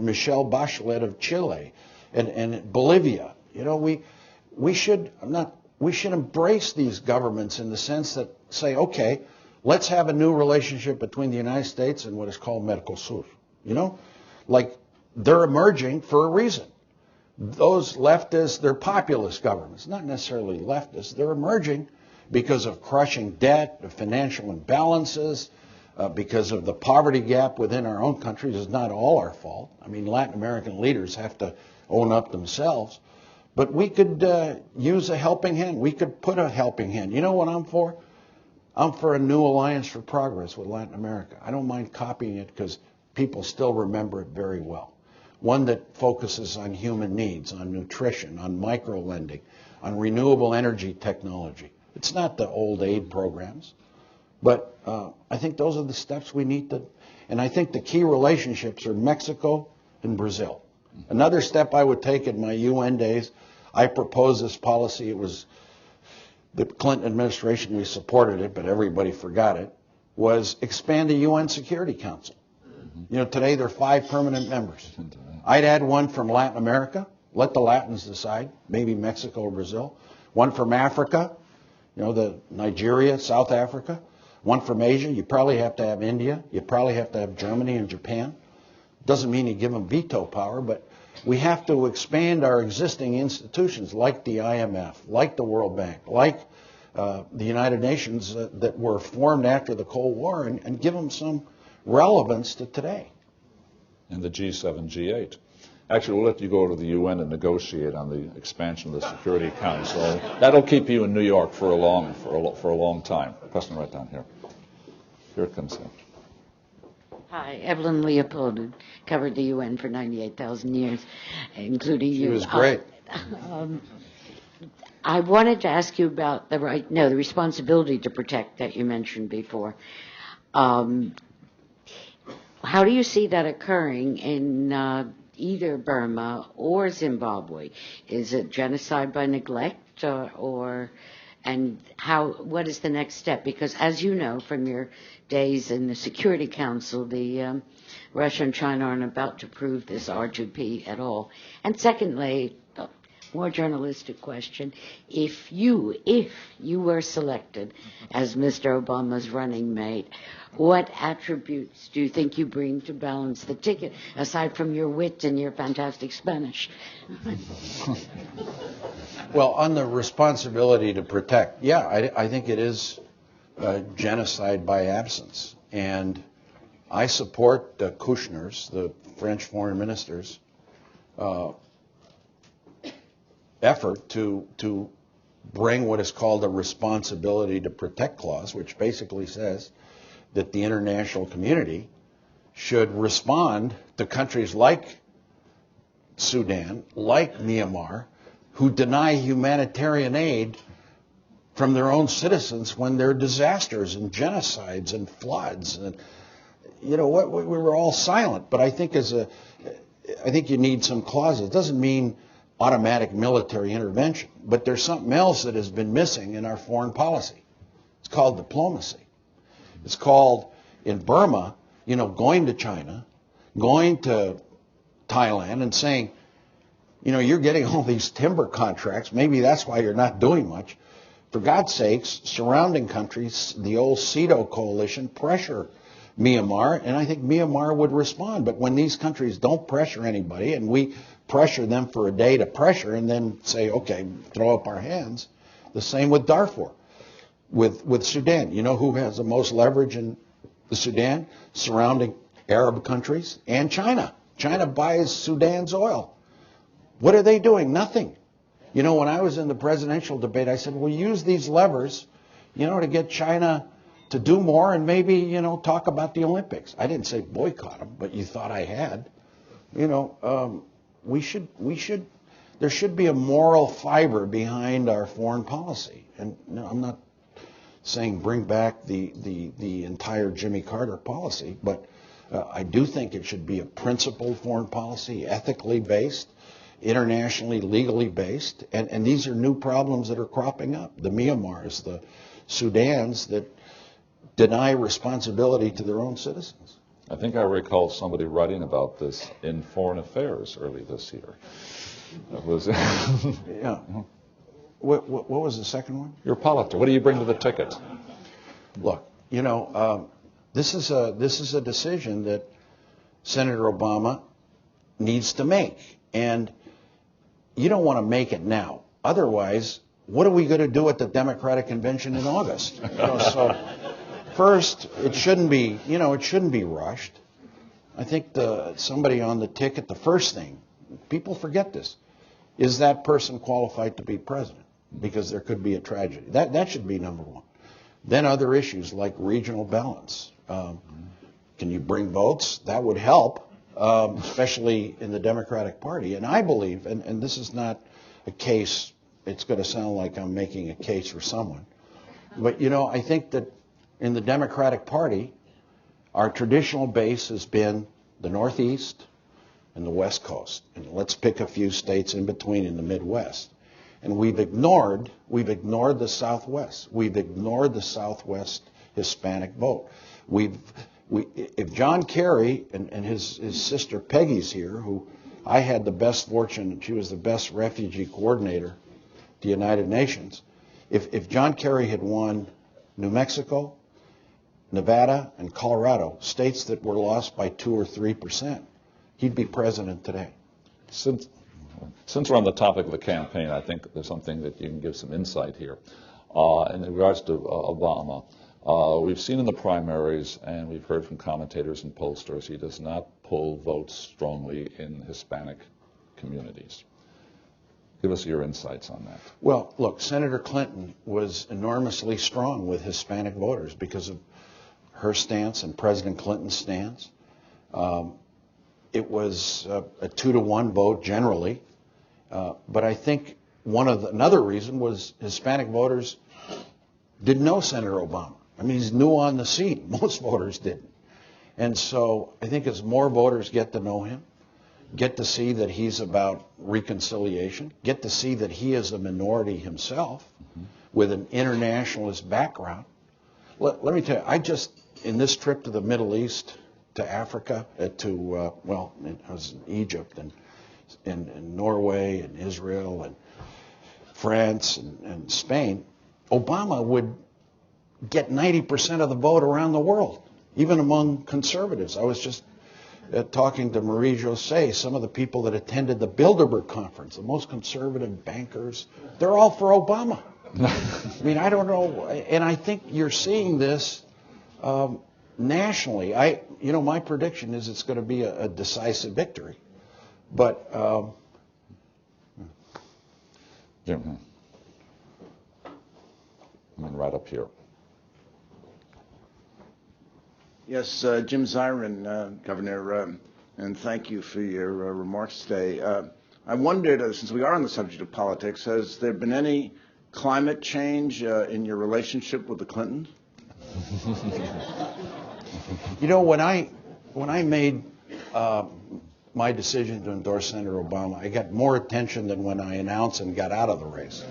Michelle Bachelet of Chile and Bolivia. We should embrace these governments in the sense that say, okay, let's have a new relationship between the United States and what is called Mercosur. Like they're emerging for a reason. Those leftists, they're populist governments, not necessarily leftists. They're emerging because of crushing debt, the financial imbalances, because of the poverty gap within our own countries. Is not all our fault. I mean, Latin American leaders have to own up themselves. But we could use a helping hand. We could put a helping hand. You know what I'm for? I'm for a new alliance for progress with Latin America. I don't mind copying it because people still remember it very well. One that focuses on human needs, on nutrition, on micro-lending, on renewable energy technology. It's not the old aid programs. But I think those are the steps we need to, and I think the key relationships are Mexico and Brazil. Another step I would take in my UN days, I proposed this policy. It was the Clinton administration, we supported it, but everybody forgot it, was expand the UN Security Council. You know, today there are 5 permanent members. I'd add one from Latin America, let the Latins decide, maybe Mexico or Brazil. One from Africa, you know, the Nigeria, South Africa. One from Asia. You probably have to have India. You probably have to have Germany and Japan. Doesn't mean you give them veto power, but we have to expand our existing institutions like the IMF, like the World Bank, like the United Nations that were formed after the Cold War and give them some relevance to today. And the G7, G8. Actually, we'll let you go to the UN and negotiate on the expansion of the Security Council. That'll keep you in New York for a long time. Question right down here. Here it comes in. Hi, Evelyn Leopold, who covered the UN for 98,000 years, including you. She was great. I wanted to ask you about the responsibility to protect that you mentioned before. How do you see that occurring in either Burma or Zimbabwe? Is it genocide by neglect, what is the next step? Because as you know from your days in the Security Council, the Russia and China aren't about to prove this R2P at all. And secondly, more journalistic question, if you were selected as Mr. Obama's running mate, what attributes do you think you bring to balance the ticket, aside from your wit and your fantastic Spanish? Well, on the responsibility to protect, I think it is genocide by absence. And I support Kushner's, the French foreign minister's, effort to bring what is called a responsibility to protect clause, which basically says that the international community should respond to countries like Sudan, like Myanmar, who deny humanitarian aid from their own citizens when there are disasters and genocides and floods. And you know what? We were all silent, but I think you need some clauses. It doesn't mean automatic military intervention, but there's something else that has been missing in our foreign policy. It's called diplomacy. It's called, in Burma, going to China, going to Thailand and saying, you're getting all these timber contracts. Maybe that's why you're not doing much. For God's sakes, surrounding countries, the old CEDAW coalition, pressure Myanmar, and I think Myanmar would respond. But when these countries don't pressure anybody, and we pressure them for a day to pressure and then say, okay, throw up our hands, the same with Darfur, with Sudan. You know who has the most leverage in the Sudan? Surrounding Arab countries and China. China buys Sudan's oil. What are they doing? Nothing. When I was in the presidential debate, I said, well, use these levers, to get China to do more and maybe, talk about the Olympics. I didn't say boycott them, but you thought I had. There should be a moral fiber behind our foreign policy. And I'm not saying bring back the entire Jimmy Carter policy, but I do think it should be a principled foreign policy, ethically based, internationally, legally based. And these are new problems that are cropping up. The Myanmars, the Sudans that deny responsibility to their own citizens. I think I recall somebody writing about this in Foreign Affairs early this year. That was yeah. What was the second one? Your politics. What do you bring to the ticket? Look, this is a decision that Senator Obama needs to make, and you don't want to make it now. Otherwise, what are we going to do at the Democratic convention in August? So first, it shouldn't be rushed. I think somebody on the ticket, the first thing, people forget this, is that person qualified to be president? Because there could be a tragedy. That should be number one. Then other issues like regional balance. Can you bring votes? That would help, especially in the Democratic Party. And I believe, and this is not a case, it's going to sound like I'm making a case for someone, but I think that in the Democratic Party, our traditional base has been the Northeast and the West Coast. And let's pick a few states in between in the Midwest. And we've ignored the Southwest. We've ignored the Southwest Hispanic vote. If John Kerry and his sister Peggy's here, who I had the best fortune, she was the best refugee coordinator at the United Nations. If John Kerry had won New Mexico, Nevada, and Colorado, states that were lost by 2 or 3%, he'd be president today. Since we're on the topic of the campaign, I think there's something that you can give some insight here. In regards to Obama, we've seen in the primaries, and we've heard from commentators and pollsters, he does not pull votes strongly in Hispanic communities. Give us your insights on that. Well, look, Senator Clinton was enormously strong with Hispanic voters because of her stance and President Clinton's stance. It was a 2-to-1 vote generally. But I think another reason was Hispanic voters didn't know Senator Obama. I mean, he's new on the scene. Most voters didn't. And so I think as more voters get to know him, get to see that he's about reconciliation, get to see that he is a minority himself with an internationalist background. Let me tell you, in this trip to the Middle East, to Africa, I was in Egypt and in Norway and Israel and France and Spain, Obama would get 90% of the vote around the world, even among conservatives. I was just talking to Marie-José, some of the people that attended the Bilderberg conference, the most conservative bankers, they're all for Obama. I mean, I don't know, and I think you're seeing this nationally. My prediction is it's going to be a decisive victory. But Jim, right up here. Yes, Jim Zirin, Governor, and thank you for your remarks today. I wondered, since we are on the subject of politics, has there been any climate change in your relationship with the Clintons? When I made my decision to endorse Senator Obama, I got more attention than when I announced and got out of the race.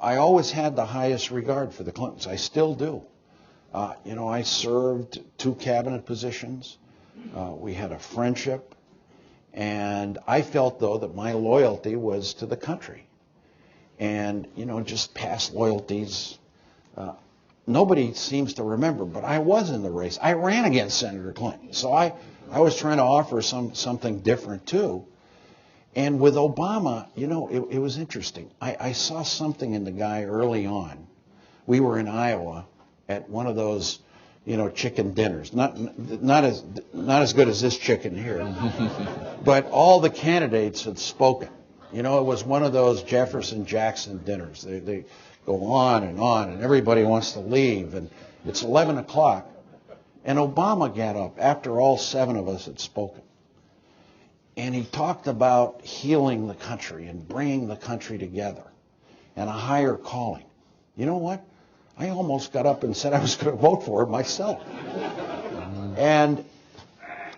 I always had the highest regard for the Clintons. I still do. I served 2 cabinet positions. We had a friendship. And I felt, though, that my loyalty was to the country. And, just past loyalties, nobody seems to remember, but I was in the race. I ran against Senator Clinton. So I was trying to offer something different, too. And with Obama, it was interesting. I saw something in the guy early on. We were in Iowa at one of those, chicken dinners. Not as good as this chicken here. But all the candidates had spoken. It was one of those Jefferson-Jackson dinners. They go on, and everybody wants to leave. And it's 11 o'clock. And Obama got up after all 7 of us had spoken. And he talked about healing the country and bringing the country together and a higher calling. You know what? I almost got up and said I was going to vote for it myself. And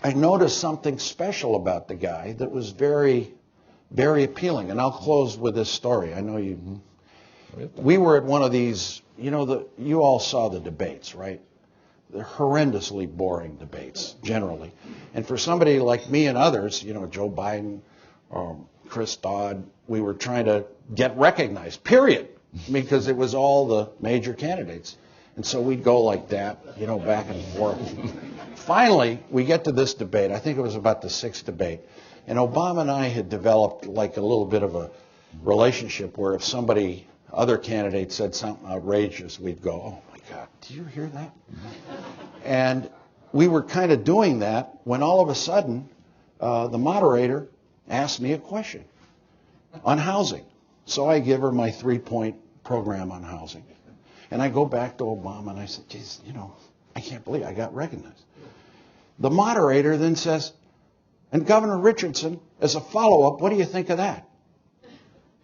I noticed something special about the guy that was very, very appealing. And I'll close with this story. I know you. We were at one of these, you all saw the debates, right? They're horrendously boring debates, generally. And for somebody like me and others, Joe Biden, Chris Dodd, we were trying to get recognized, period, because it was all the major candidates. And so we'd go like that, you know, back and forth. Finally, we get to this debate. I think it was about the 6th debate. And Obama and I had developed like a little bit of a relationship where if somebody, other candidate said something outrageous, we'd go, oh my God, did you hear that? And we were kind of doing that when all of a sudden the moderator asked me a question on housing. So I give her my 3-point program on housing. And I go back to Obama and I said, geez, you know, I can't believe I got recognized. The moderator then says, and Governor Richardson, as a follow-up, what do you think of that?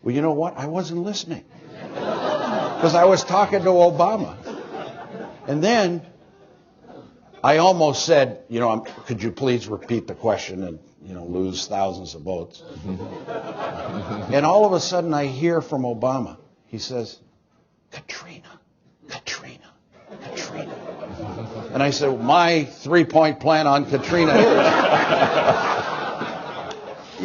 Well, you know what? I wasn't listening. Because I was talking to Obama. And then I almost said, you know, could you please repeat the question and, you know, lose thousands of votes? And all of a sudden I hear from Obama. He says, Katrina. And I said, well, my 3-point plan on Katrina is.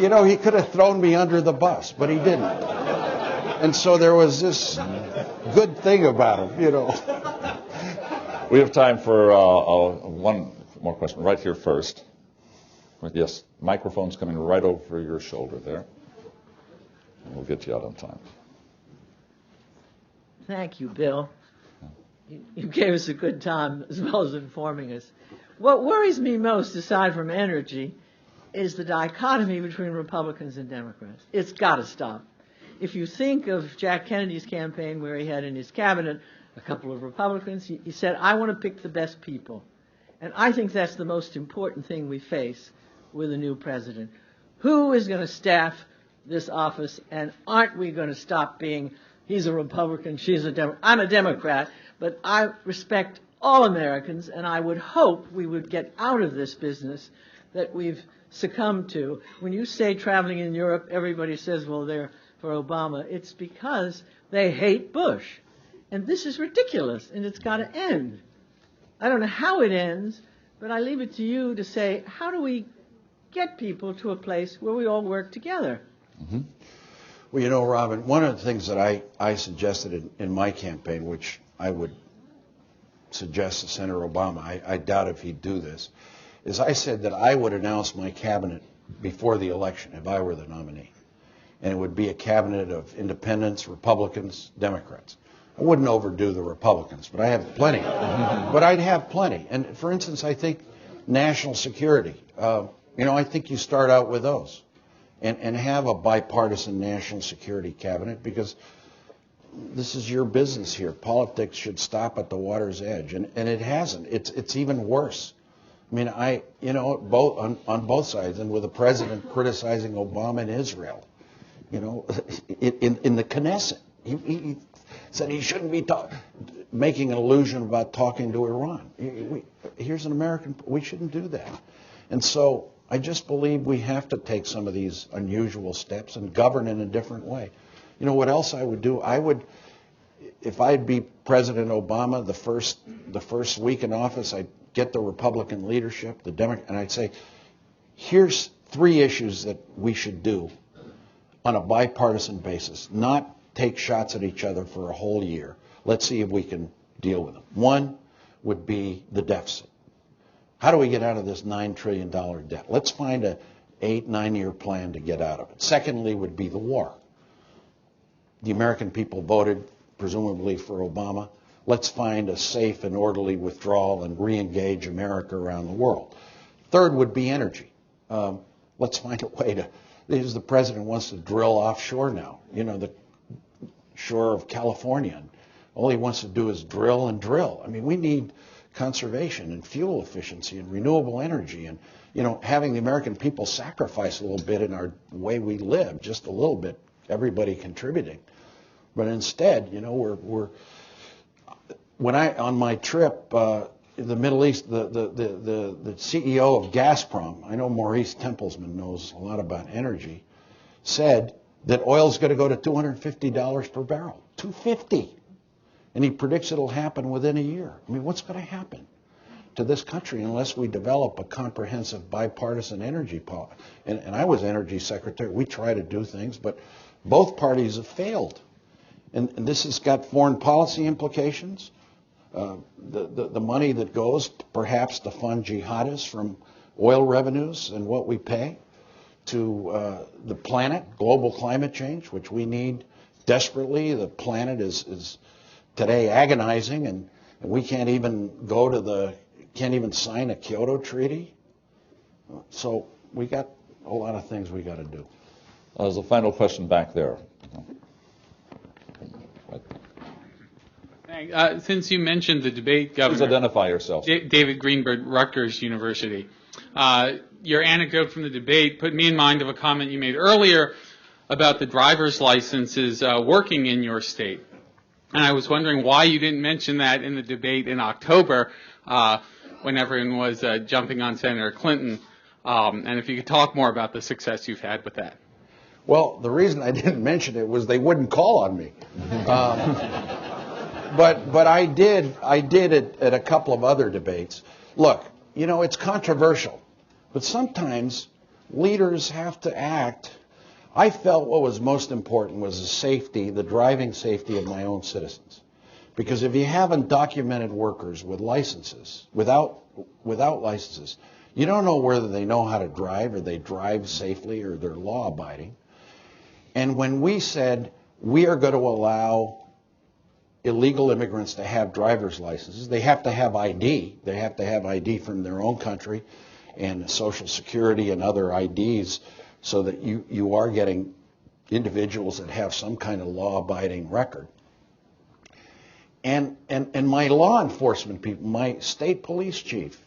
You know, he could have thrown me under the bus, but he didn't. And so there was this good thing about him, you know. We have time for one more question right here first. Yes, microphone's coming right over your shoulder there. And we'll get you out on time. Thank you, Bill. You gave us a good time as well as informing us. What worries me most, aside from energy, is the dichotomy between Republicans and Democrats. It's got to stop. If you think of Jack Kennedy's campaign, where he had in his cabinet a couple of Republicans, he said, I want to pick the best people. And I think that's the most important thing we face with a new president. Who is going to staff this office, and aren't we going to stop being, he's a Republican, she's a Democrat. I'm a Democrat, but I respect all Americans, and I would hope we would get out of this business that we've succumbed to. When you say traveling in Europe, everybody says, well, they're for Obama. It's because they hate Bush. And this is ridiculous, and it's got to end. I don't know how it ends, but I leave it to you to say, how do we get people to a place where we all work together? Mm-hmm. Well, you know, Robin, one of the things that I suggested in my campaign, which I would suggest to Senator Obama, I doubt if he'd do this, is I said that I would announce my cabinet before the election if I were the nominee. And it would be a cabinet of independents, Republicans, Democrats. I wouldn't overdo the Republicans, but I have plenty. But I'd have plenty. And for instance, I think national security, you know, I think you start out with those and have a bipartisan national security cabinet, because this is your business here. Politics should stop at the water's edge, and it hasn't. It's even worse. I mean, you know, on both sides, and with the president criticizing Obama and Israel, you know, in the Knesset, he said he shouldn't be making an allusion about talking to Iran. Here's an American. We shouldn't do that. And so I just believe we have to take some of these unusual steps and govern in a different way. You know what else I would do? I would, if I'd be President Obama, the first week in office, I'd get the Republican leadership, the Democrat, and I'd say, here's 3 issues that we should do on a bipartisan basis, not take shots at each other for a whole year. Let's see if we can deal with them. One would be the deficit. How do we get out of this $9 trillion debt? Let's find a 8-9-year plan to get out of it. Secondly would be the war. The American people voted, presumably, for Obama. Let's find a safe and orderly withdrawal and re-engage America around the world. Third would be energy. Let's find a way to, because the president wants to drill offshore now, you know, the shore of California. And all he wants to do is drill and drill. I mean, we need conservation and fuel efficiency and renewable energy, and, you know, having the American people sacrifice a little bit in our way we live, just a little bit, everybody contributing. But instead, you know, when on my trip in the Middle East, the CEO of Gazprom, I know Maurice Templesman knows a lot about energy, said that oil's going to go to $250 per barrel. $250. And he predicts it'll happen within a year. I mean, what's going to happen to this country unless we develop a comprehensive bipartisan energy policy? And I was energy secretary. We try to do things, but both parties have failed. And this has got foreign policy implications. the money that goes perhaps to fund jihadists from oil revenues and what we pay, to the planet, global climate change, which we need desperately. The planet is today agonizing, and we can't even can't even sign a Kyoto Treaty. So we got a lot of things we got to do. There's a final question back there. Since you mentioned the debate, Please Governor. identify yourself. David Greenberg, Rutgers University. Your anecdote from the debate put me in mind of a comment you made earlier about the driver's licenses working in your state. And I was wondering why you didn't mention that in the debate in October when everyone was jumping on Senator Clinton. And if you could talk more about the success you've had with that. Well, the reason I didn't mention it was they wouldn't call on me. But I did it at a couple of other debates. Look, it's controversial, but sometimes leaders have to act. I felt what was most important was the driving safety of my own citizens. Because if you have undocumented workers with licenses, without licenses, you don't know whether they know how to drive or they drive safely or they're law abiding. And when we said we are going to allow illegal immigrants to have driver's licenses, they have to have ID. They have to have ID from their own country and Social Security and other IDs so that you are getting individuals that have some kind of law-abiding record. And my law enforcement people, my state police chief,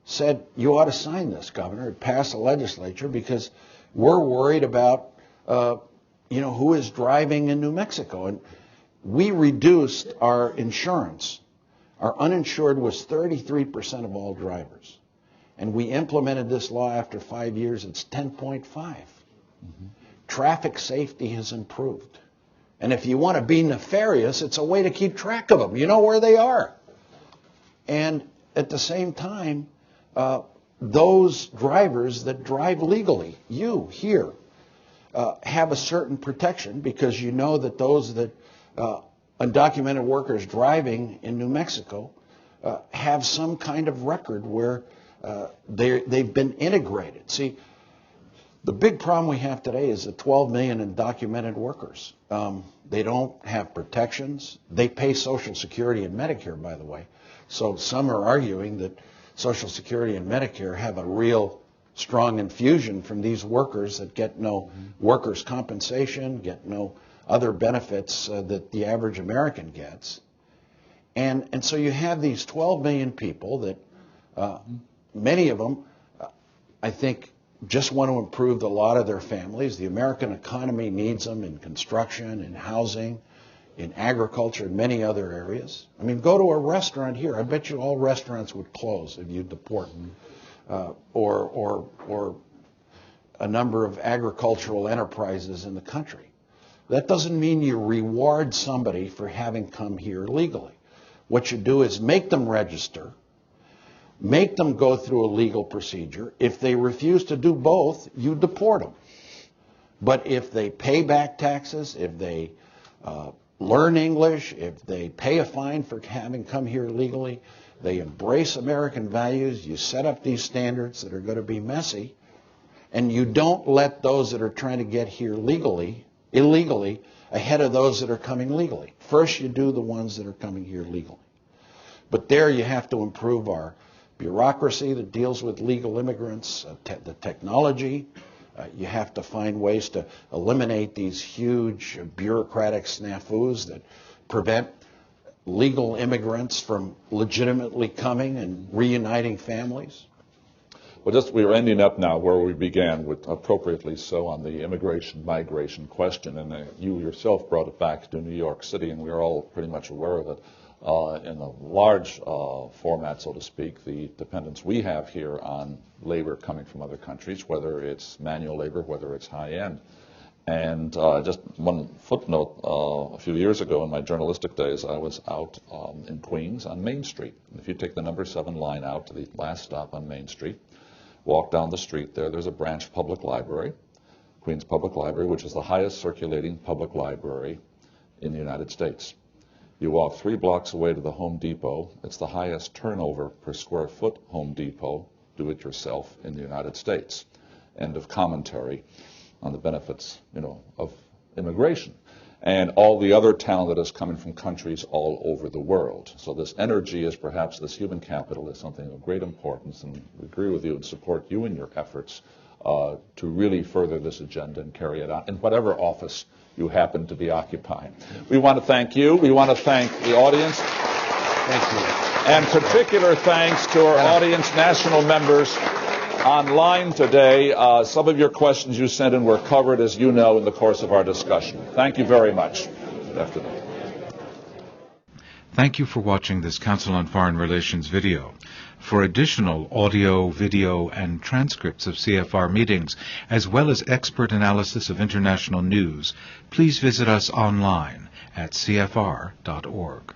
said, you ought to sign this, Governor. It passed the legislature because we're worried about who is driving in New Mexico. And we reduced our insurance. Our uninsured was 33% of all drivers. And we implemented this law after 5 years. It's 10.5. Mm-hmm. Traffic safety has improved. And if you want to be nefarious, it's a way to keep track of them. You know where they are. And at the same time, those drivers that drive legally, you here, have a certain protection because you know that those that undocumented workers driving in New Mexico have some kind of record where they've been integrated. See, the big problem we have today is the 12 million undocumented workers. They don't have protections. They pay Social Security and Medicare, by the way. So some are arguing that Social Security and Medicare have a real strong infusion from these workers that get no workers' compensation, get no other benefits that the average American gets. And so you have these 12 million people that many of them, I think, just want to improve the lot of their families. The American economy needs them in construction, in housing, in agriculture, and many other areas. I mean, go to a restaurant here. I bet you all restaurants would close if you deport or a number of agricultural enterprises in the country. That doesn't mean you reward somebody for having come here legally. What you do is make them register, make them go through a legal procedure. If they refuse to do both, you deport them. But if they pay back taxes, if they learn English, if they pay a fine for having come here legally, they embrace American values, you set up these standards that are going to be messy, and you don't let those that are trying to get here illegally ahead of those that are coming legally. First, you do the ones that are coming here legally. But there you have to improve our bureaucracy that deals with legal immigrants, the technology. You have to find ways to eliminate these huge bureaucratic snafus that prevent legal immigrants from legitimately coming and reuniting families. Well, we're ending up now where we began, with appropriately so, on the immigration-migration question. And you yourself brought it back to New York City, and we're all pretty much aware of it. In a large format, so to speak, the dependence we have here on labor coming from other countries, whether it's manual labor, whether it's high-end. And just one footnote, a few years ago in my journalistic days, I was out in Queens on Main Street. And if you take the number 7 line out to the last stop on Main Street, walk down the street there's a branch public library, Queens Public Library, which is the highest circulating public library in the United States. You walk 3 blocks away to the Home Depot. It's the highest turnover per square foot Home Depot, do-it-yourself, in the United States. End of commentary on the benefits, of immigration. And all the other talent that is coming from countries all over the world. So this energy is perhaps this human capital is something of great importance, and we agree with you and support you in your efforts to really further this agenda and carry it out in whatever office you happen to be occupying. We want to thank you. We want to thank the audience. Thank you. And particular thanks to our audience, national members online today. Some of your questions you sent in were covered, as you know, in the course of our discussion. Thank you very much. Good afternoon. Thank you for watching this Council on Foreign Relations video. For additional audio, video, and transcripts of CFR meetings, as well as expert analysis of international news, please visit us online at cfr.org.